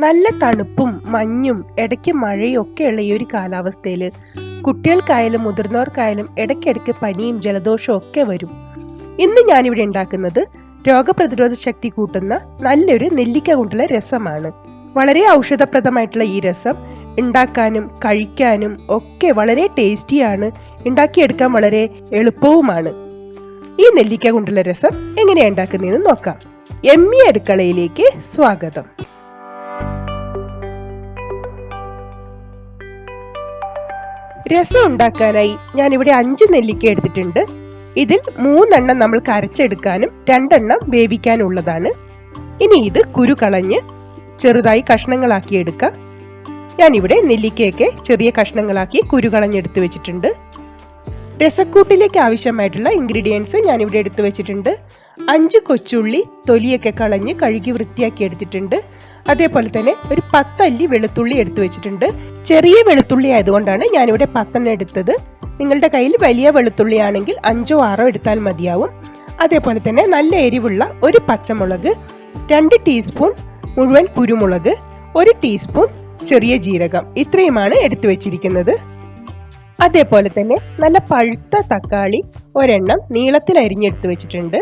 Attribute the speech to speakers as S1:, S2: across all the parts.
S1: നല്ല തണുപ്പും മഞ്ഞും ഇടയ്ക്ക് മഴയും ഒക്കെയുള്ള ഈ ഒരു കാലാവസ്ഥയിൽ കുട്ടികൾക്കായാലും മുതിർന്നവർക്കായാലും ഇടയ്ക്കിടയ്ക്ക് പനിയും ജലദോഷവും ഒക്കെ വരും. ഇന്ന് ഞാനിവിടെ ഉണ്ടാക്കുന്നത് രോഗപ്രതിരോധ ശക്തി കൂട്ടുന്ന നല്ലൊരു നെല്ലിക്ക കൊണ്ടുള്ള രസമാണ്. വളരെ ഔഷധപ്രദമായിട്ടുള്ള ഈ രസം ഉണ്ടാക്കാനും കഴിക്കാനും ഒക്കെ വളരെ ടേസ്റ്റിയാണ്. ഉണ്ടാക്കിയെടുക്കാൻ വളരെ എളുപ്പവുമാണ്. ഈ നെല്ലിക്ക കൊണ്ടുള്ള രസം എങ്ങനെയാണ് ഉണ്ടാക്കുന്നതെന്ന് നോക്കാം. എമ്മി അടുക്കളയിലേക്ക് സ്വാഗതം. രസം ഉണ്ടാക്കാനായി ഞാനിവിടെ 5 നെല്ലിക്ക എടുത്തിട്ടുണ്ട്. ഇതിൽ 3 എണ്ണം നമ്മൾ കരച്ചെടുക്കാനും 2 എണ്ണം വേവിക്കാനുള്ളതാണ്. ഇനി ഇത് കുരു കളഞ്ഞ് ചെറുതായി കഷ്ണങ്ങളാക്കി എടുക്കാം. ഞാനിവിടെ നെല്ലിക്കയൊക്കെ ചെറിയ കഷ്ണങ്ങളാക്കി കുരു കളഞ്ഞെടുത്ത് വെച്ചിട്ടുണ്ട്. രസക്കൂട്ടിലേക്ക് ആവശ്യമായിട്ടുള്ള ഇൻഗ്രീഡിയൻസ് ഞാനിവിടെ എടുത്തു വെച്ചിട്ടുണ്ട്. 5 കൊച്ചുള്ളി തൊലിയൊക്കെ കളഞ്ഞ് കഴുകി വൃത്തിയാക്കി എടുത്തിട്ടുണ്ട്. അതേപോലെ തന്നെ ഒരു 10 അല്ലി വെളുത്തുള്ളി എടുത്തു വെച്ചിട്ടുണ്ട്. ചെറിയ വെളുത്തുള്ളി ആയതുകൊണ്ടാണ് ഞാനിവിടെ 10 എണ്ണം എടുത്തത്. നിങ്ങളുടെ കയ്യിൽ വലിയ വെളുത്തുള്ളി ആണെങ്കിൽ 5ഓ 6ഓ എടുത്താൽ മതിയാവും. അതേപോലെ തന്നെ നല്ല എരിവുള്ള ഒരു പച്ചമുളക്, 2 ടീസ്പൂൺ മുഴുവൻ കുരുമുളക്, 1 ടീസ്പൂൺ ചെറിയ ജീരകം, ഇത്രയുമാണ് എടുത്തു വെച്ചിരിക്കുന്നത്. അതേപോലെ തന്നെ നല്ല പഴുത്ത തക്കാളി ഒരെണ്ണം നീളത്തിൽ അരിഞ്ഞെടുത്ത് വെച്ചിട്ടുണ്ട്.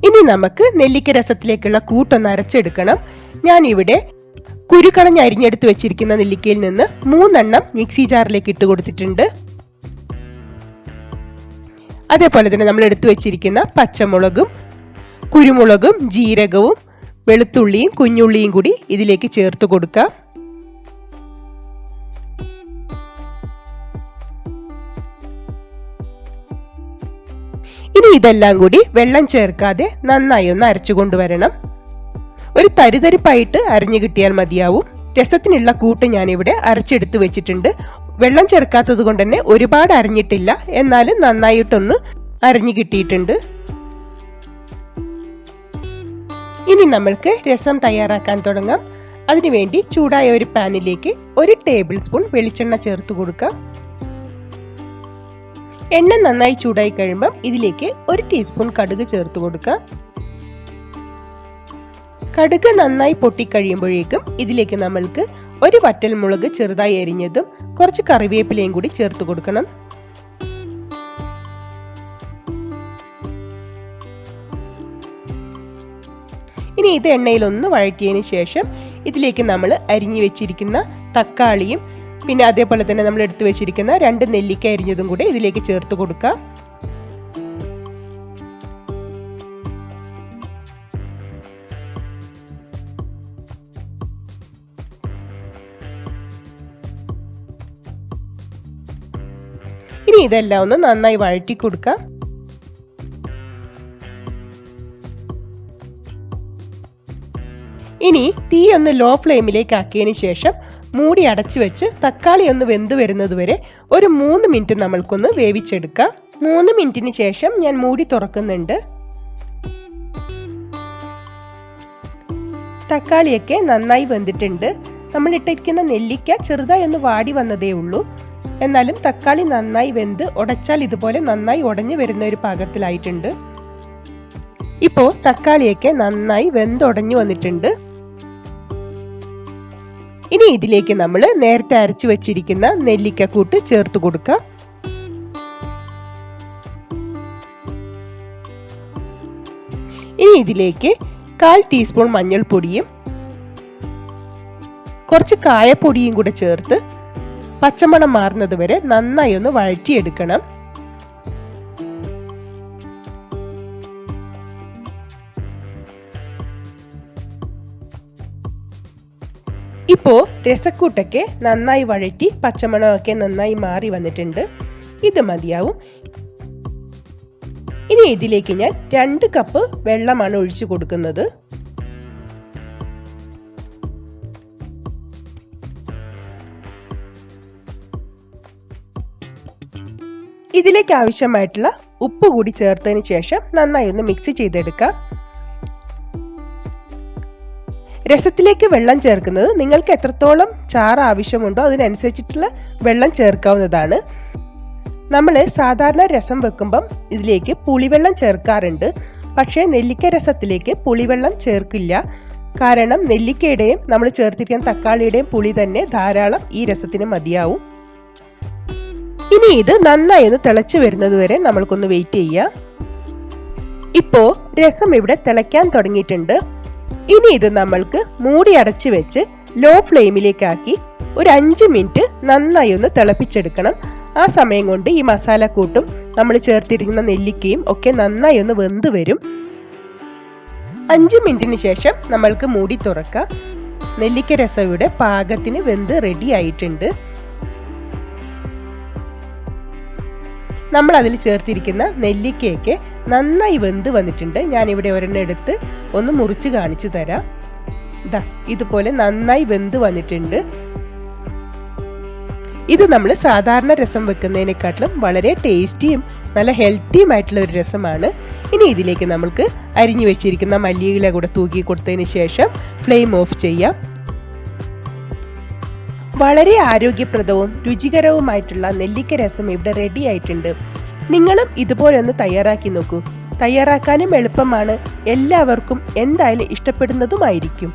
S1: ഇനി നമുക്ക് നെല്ലിക്ക രസത്തിലേക്കുള്ള കൂട്ടൊന്ന് അരച്ചെടുക്കണം. ഞാനിവിടെ കുരുക്കളഞ്ഞ് അരിഞ്ഞെടുത്ത് വെച്ചിരിക്കുന്ന നെല്ലിക്കയിൽ നിന്ന് 3 എണ്ണം മിക്സി ജാറിലേക്ക് ഇട്ട് കൊടുത്തിട്ടുണ്ട്. അതേപോലെ തന്നെ നമ്മൾ എടുത്തു വെച്ചിരിക്കുന്ന പച്ചമുളകും കുരുമുളകും ജീരകവും വെളുത്തുള്ളിയും കുഞ്ഞുള്ളിയും കൂടി ഇതിലേക്ക് ചേർത്ത് കൊടുക്കാം. ഇനി ഇതെല്ലാം കൂടി വെള്ളം ചേർക്കാതെ നന്നായി ഒന്ന് അരച്ചു കൊണ്ടുവരണം. ഒരു തരിതരിപ്പായിട്ട് അരിഞ്ഞു കിട്ടിയാൽ മതിയാവും. രസത്തിനുള്ള കൂട്ട് ഞാനിവിടെ അരച്ചെടുത്ത് വെച്ചിട്ടുണ്ട്. വെള്ളം ചേർക്കാത്തത് കൊണ്ട് തന്നെ ഒരുപാട് അരിഞ്ഞിട്ടില്ല, എന്നാലും നന്നായിട്ടൊന്ന് അരിഞ്ഞു കിട്ടിയിട്ടുണ്ട്. ഇനി നമ്മൾക്ക് രസം തയ്യാറാക്കാൻ തുടങ്ങാം. അതിനുവേണ്ടി ചൂടായ ഒരു പാനിലേക്ക് 1 ടേബിൾ സ്പൂൺ വെളിച്ചെണ്ണ ചേർത്ത് കൊടുക്കാം. എണ്ണ നന്നായി ചൂടായി കഴിയുമ്പോൾ ഇതിലേക്ക് 1 ടീസ്പൂൺ കടുക് ചേർത്ത് കൊടുക്കാം. കടുക് നന്നായി പൊട്ടിക്കഴിയുമ്പോഴേക്കും ഇതിലേക്ക് നമ്മൾക്ക് 1 വറ്റൽമുളക് ചെറുതായി അരിഞ്ഞതും കുറച്ച് കറിവേപ്പിലയും കൂടി ചേർത്ത് കൊടുക്കണം. ഇനി ഇത് എണ്ണയിലൊന്ന് വഴറ്റിയതിന് ശേഷം ഇതിലേക്ക് നമ്മൾ അരിഞ്ഞു വെച്ചിരിക്കുന്ന തക്കാളിയും പിന്നെ അതേപോലെ തന്നെ നമ്മൾ എടുത്തു വെച്ചിരിക്കുന്ന 2 നെല്ലിക്ക അരിഞ്ഞതും കൂടി ഇതിലേക്ക് ചേർത്ത് കൊടുക്കാം. ഇനി ഇതെല്ലാം ഒന്ന് നന്നായി വഴറ്റി കൊടുക്കാം. ഇനി തീ ഒന്ന് ലോ ഫ്ലെയിമിലേക്ക് ആക്കിയതിന് ശേഷം മൂടി അടച്ചു വെച്ച് തക്കാളി ഒന്ന് വെന്ത് വരുന്നത് വരെ ഒരു 3 മിനിറ്റ് നമ്മൾക്കൊന്ന് വേവിച്ചെടുക്കാം. 3 മിനിറ്റിന് ശേഷം ഞാൻ മൂടി തുറക്കുന്നുണ്ട്. തക്കാളിയൊക്കെ നന്നായി വെന്തിട്ടുണ്ട്. നമ്മൾ ഇട്ടിരിക്കുന്ന നെല്ലിക്ക ചെറുതായി ഒന്ന് വാടി വന്നതേ ഉള്ളൂ. എന്നാലും തക്കാളി നന്നായി വെന്ത് ഉടച്ചാൽ ഇതുപോലെ നന്നായി ഉടഞ്ഞു വരുന്ന ഒരു പാകത്തിലായിട്ടുണ്ട്. ഇപ്പോൾ തക്കാളിയൊക്കെ നന്നായി വെന്തുടഞ്ഞു വന്നിട്ടുണ്ട്. ഇനി ഇതിലേക്ക് നമ്മൾ നേരത്തെ അരച്ചു വെച്ചിരിക്കുന്ന നെല്ലിക്ക കൂട്ട് ചേർത്ത് കൊടുക്കാം. ഇനി ഇതിലേക്ക് 1/4 ടീസ്പൂൺ മഞ്ഞൾപ്പൊടിയും കുറച്ച് കായപ്പൊടിയും കൂടെ ചേർത്ത് പച്ചമണം മാറുന്നത് വരെ നന്നായി ഒന്ന് വഴറ്റിയെടുക്കണം. ഇപ്പോൾ രസക്കൂട്ടൊക്കെ നന്നായി വഴറ്റി പച്ചമണമൊക്കെ നന്നായി മാറി വന്നിട്ടുണ്ട്. ഇത് മതിയാവും. ഇനി ഇതിലേക്ക് ഞാൻ 2 കപ്പ് വെള്ളമാണ് ഒഴിച്ചു കൊടുക്കുന്നത്. ഇതിലേക്ക് ആവശ്യമായിട്ടുള്ള ഉപ്പ് കൂടി ചേർത്തതിന് ശേഷം നന്നായി ഒന്ന് മിക്സ് ചെയ്തെടുക്കാം. രസത്തിലേക്ക് വെള്ളം ചേർക്കുന്നത് നിങ്ങൾക്ക് എത്രത്തോളം ചാറ് ആവശ്യമുണ്ടോ അതിനനുസരിച്ചിട്ടുള്ള വെള്ളം ചേർക്കാവുന്നതാണ്. നമ്മൾ സാധാരണ രസം വെക്കുമ്പം ഇതിലേക്ക് പുളിവെള്ളം ചേർക്കാറുണ്ട്. പക്ഷേ നെല്ലിക്ക രസത്തിലേക്ക് പുളിവെള്ളം ചേർക്കില്ല. കാരണം നെല്ലിക്കയുടെയും നമ്മൾ ചേർത്തിരിക്കുന്ന തക്കാളിയുടെയും പുളി തന്നെ ധാരാളം ഈ രസത്തിന് മതിയാവും. ഇനി ഇത് നന്നായി ഒന്ന് തിളച്ചു വരുന്നത് വരെ നമ്മൾക്കൊന്ന് വെയിറ്റ് ചെയ്യാം. ഇപ്പോ രസം ഇവിടെ തിളയ്ക്കാൻ തുടങ്ങിയിട്ടുണ്ട്. ഇനി ഇത് നമ്മൾക്ക് മൂടി അടച്ചു വെച്ച് ലോ ഫ്ലെയിമിലേക്കാക്കി ഒരു 5 മിനിറ്റ് നന്നായി ഒന്ന് തിളപ്പിച്ചെടുക്കണം. ആ സമയം കൊണ്ട് ഈ മസാലക്കൂട്ടും നമ്മൾ ചേർത്തിരിക്കുന്ന നെല്ലിക്കയും ഒക്കെ നന്നായി ഒന്ന് വെന്ത് വരും. 5 മിനിറ്റിന് ശേഷം നമ്മൾക്ക് മൂടി തുറക്കാം. നെല്ലിക്ക രസം ഇവിടെ പാകത്തിന് വെന്ത് റെഡി ആയിട്ടുണ്ട്. നമ്മൾ അതിൽ ചേർത്തിരിക്കുന്ന നെല്ലിക്കയൊക്കെ നന്നായി വെന്ത് വന്നിട്ടുണ്ട്. ഞാനിവിടെ ഒരെണ്ണം എടുത്ത് ഒന്ന് മുറിച്ച് കാണിച്ചു തരാം. ഇതുപോലെ നന്നായി വെന്ത് വന്നിട്ടുണ്ട്. ഇത് നമ്മൾ സാധാരണ രസം വെക്കുന്നതിനെക്കാട്ടിലും വളരെ ടേസ്റ്റിയും നല്ല ഹെൽത്തിയുമായിട്ടുള്ള ഒരു രസമാണ്. ഇനി ഇതിലേക്ക് നമ്മൾക്ക് അരിഞ്ഞു വെച്ചിരിക്കുന്ന മല്ലിയില കൂടെ തൂക്കി കൊടുത്തതിന് ശേഷം ഫ്ലെയിം ഓഫ് ചെയ്യാം. വളരെ ആരോഗ്യപ്രദവും രുചികരവുമായിട്ടുള്ള നെല്ലിക്ക രസം ഇവിടെ റെഡി ആയിട്ടുണ്ട്. നിങ്ങളും ഇതുപോലെ ഒന്ന് തയ്യാറാക്കി നോക്കൂ. തയ്യാറാക്കാനും എളുപ്പമാണ്, എല്ലാവർക്കും എന്തായാലും ഇഷ്ടപ്പെടുന്നതുമായിരിക്കും.